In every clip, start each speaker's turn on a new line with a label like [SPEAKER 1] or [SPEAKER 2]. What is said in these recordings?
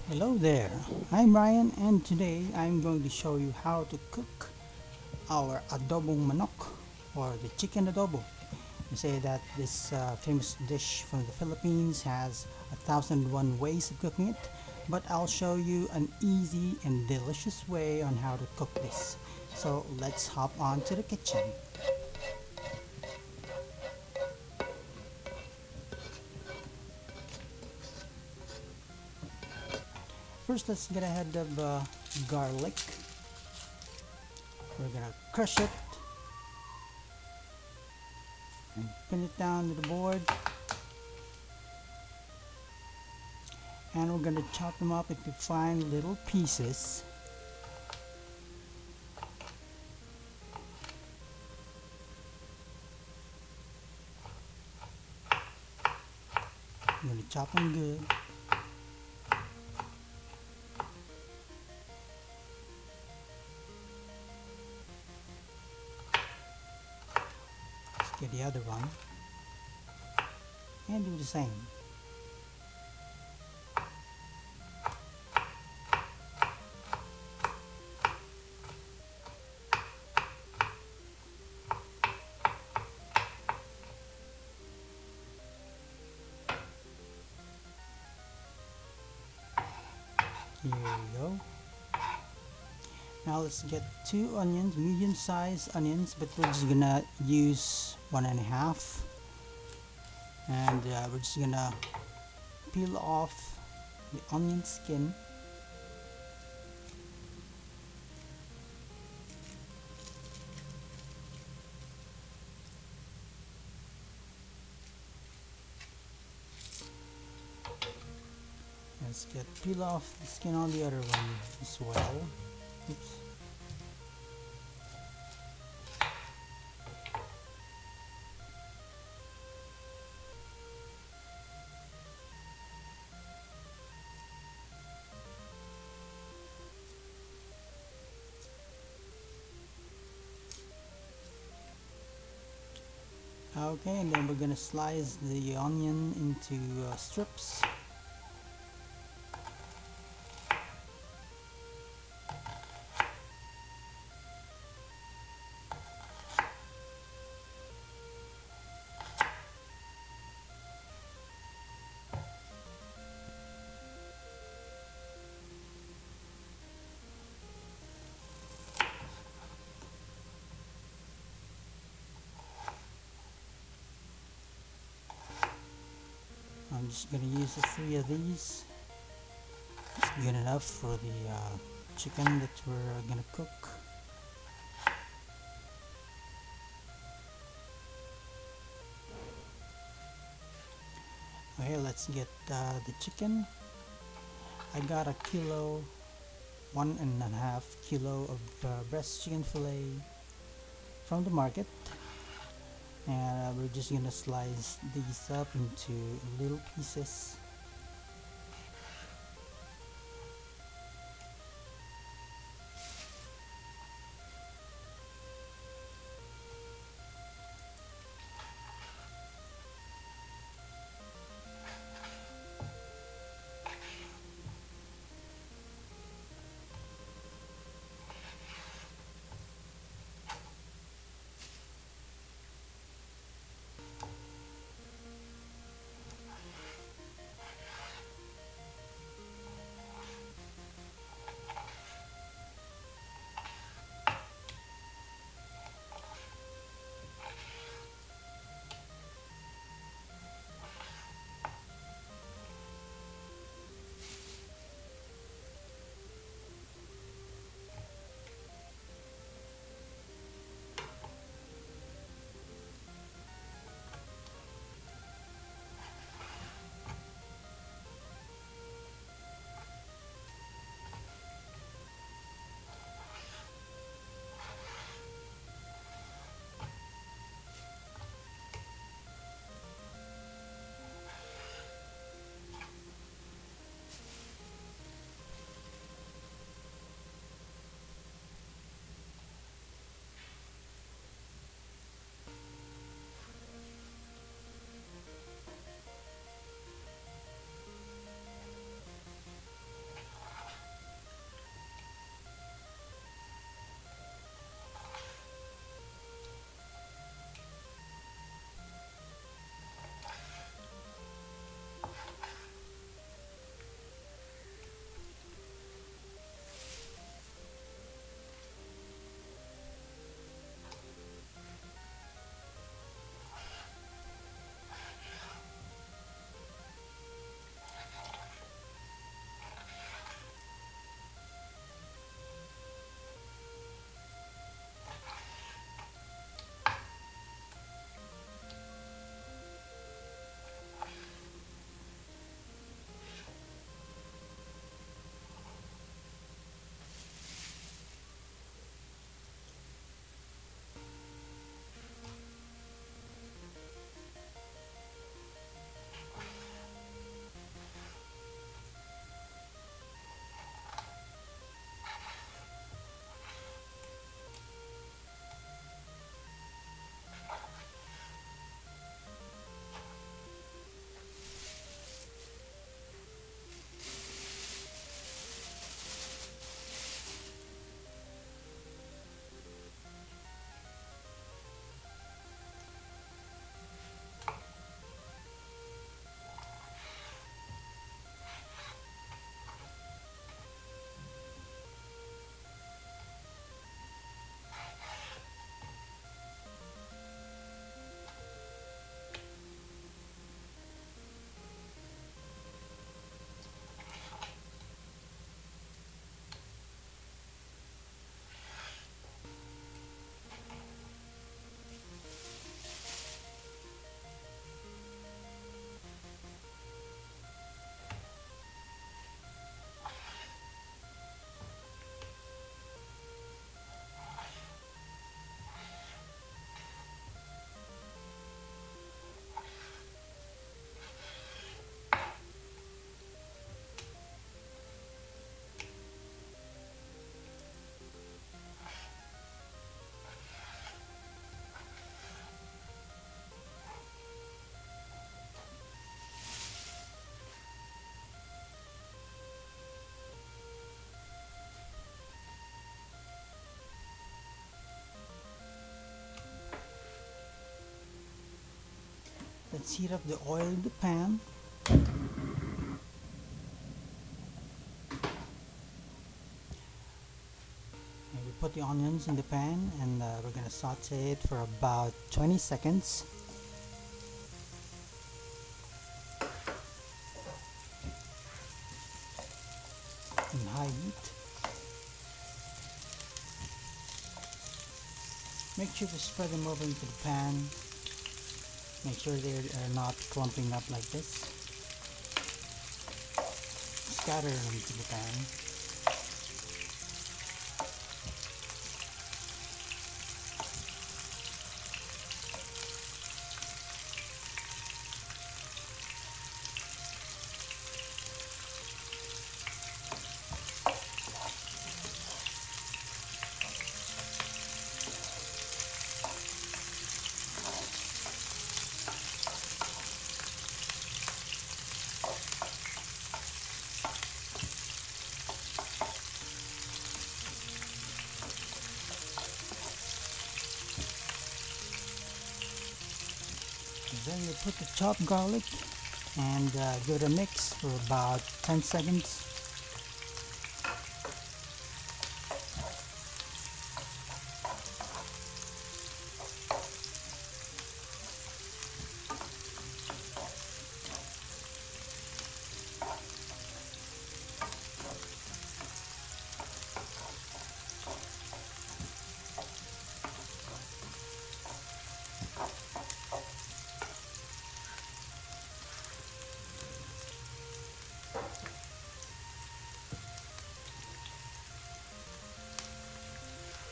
[SPEAKER 1] Hello there, I'm Ryan and today I'm going to show you how to cook our adobong manok or the chicken adobo. They say that this famous dish from the Philippines has 1,001 ways of cooking it, but I'll show you an easy and delicious way on how to cook this. So let's hop on to the kitchen. First, let's get a head of garlic. We're gonna crush it and pin it down to the board. And we're gonna chop them up into fine little pieces. I'm gonna chop them good. Let's get the other one and do the same. Here we go. Now let's get two onions, medium-sized onions, but we're just gonna use 1.5, and we're just gonna peel off the onion skin. Let's peel off the skin on the other one as well. Oops. Okay, and then we're gonna slice the onion into strips. I'm just gonna use the 3 of these. It's good enough for the chicken that we're gonna cook. Okay, let's get the chicken. I got a kilo, 1.5 kilo of breast chicken fillet from the market, and we're just gonna slice these up into little pieces. Let's heat up the oil in the pan. And we put the onions in the pan, and we're gonna saute it for about 20 seconds. In high heat. Make sure to spread them over into the pan. Make sure they are not clumping up like this. Scatter them into the pan. Then we put the chopped garlic and give it a mix for about 10 seconds.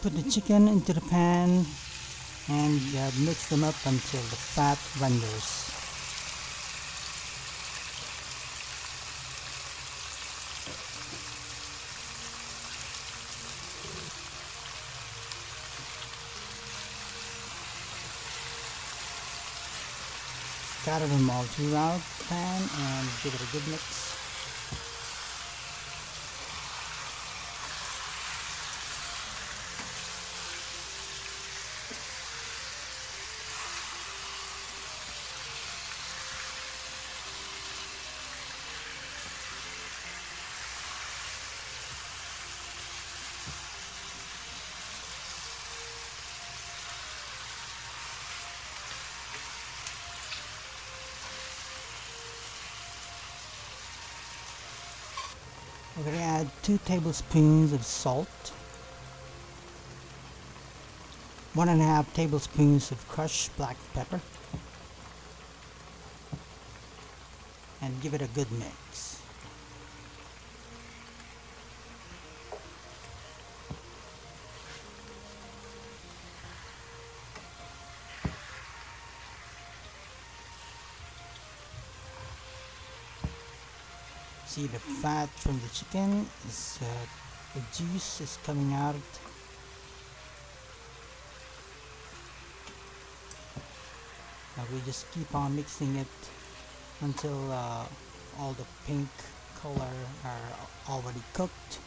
[SPEAKER 1] Put the chicken into the pan and mix them up until the fat renders. Scatter them all throughout the pan and give it a good mix. We're going to add 2 tablespoons of salt, 1.5 tablespoons of crushed black pepper, and give it a good mix. See, the fat from the chicken is the juice is coming out. We just keep on mixing it until all the pink color are already cooked.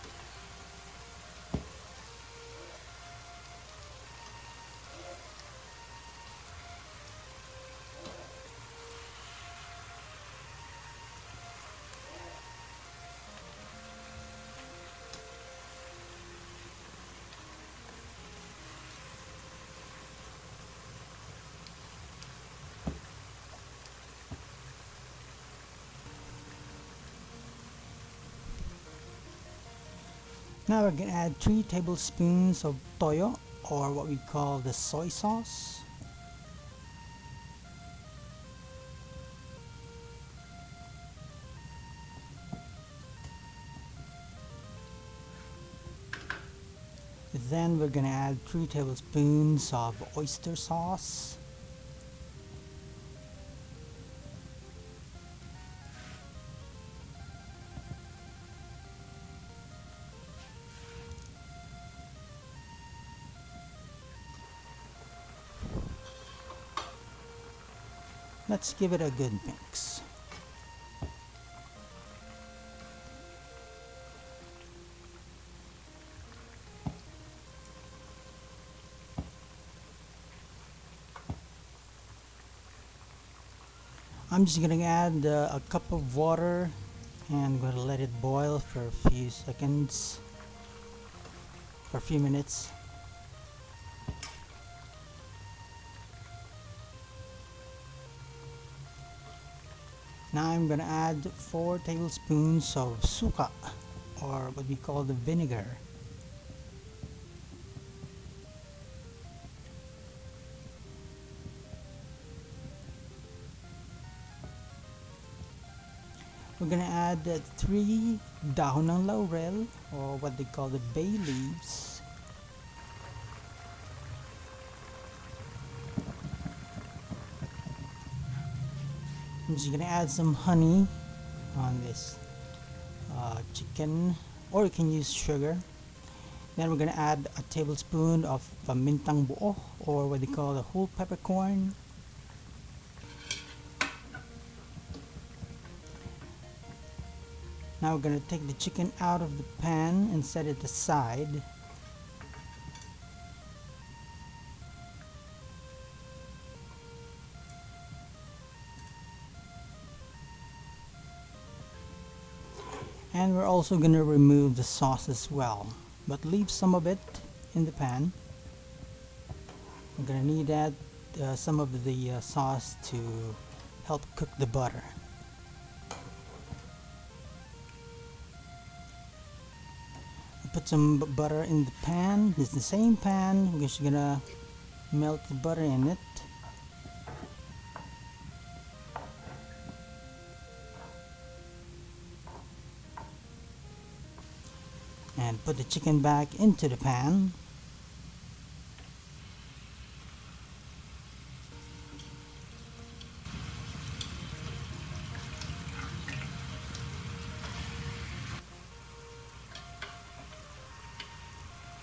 [SPEAKER 1] Now we're going to add 3 tablespoons of toyo, or what we call the soy sauce. Then we're going to add 3 tablespoons of oyster sauce. Let's give it a good mix. I'm just gonna add a cup of water and I'm gonna let it boil for a few seconds, for a few minutes. Now I'm gonna add 4 tablespoons of suka, or what we call the vinegar. We're gonna add 3 dahon ng laurel, or what they call the bay leaves. I'm just gonna add some honey on this chicken, or you can use sugar. Then we're gonna add a tablespoon of mintang buo, or what they call the whole peppercorn. Now we're gonna take the chicken out of the pan and set it aside. And we're also gonna remove the sauce as well, but leave some of it in the pan. We're gonna need that some of the sauce to help cook the butter. Put some butter in the pan. It's the same pan. We're just gonna melt the butter in it. And put the chicken back into the pan.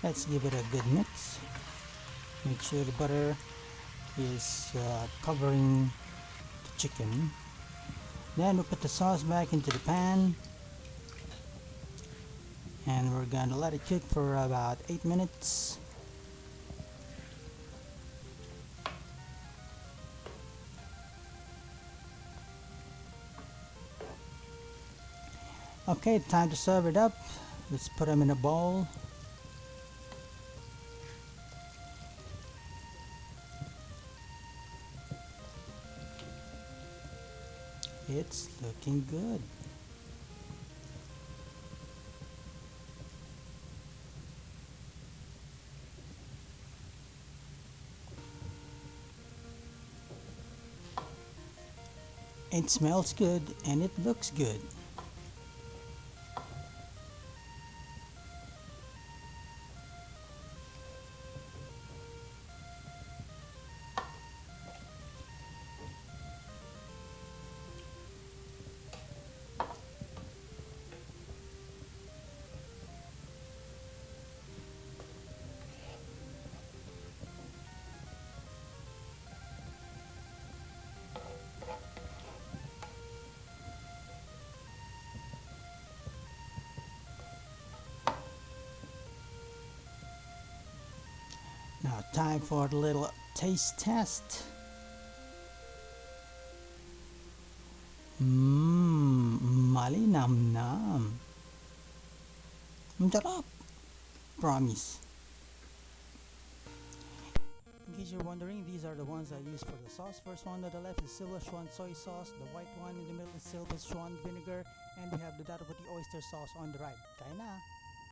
[SPEAKER 1] Let's give it a good mix. Make sure the butter is covering the chicken. Then we'll put the sauce back into the pan. And we're gonna let it cook for about 8 minutes. Okay, time to serve it up. Let's put them in a bowl. It's looking good. It smells good and it looks good. Now time for a little taste test. Malinamnam. Masarap. Promise. In case you're wondering, these are the ones I use for the sauce. First one to the left is Szechuan soy sauce. The white one in the middle is Szechuan vinegar. And we have the Dato Puti oyster sauce on the right. Kaya na!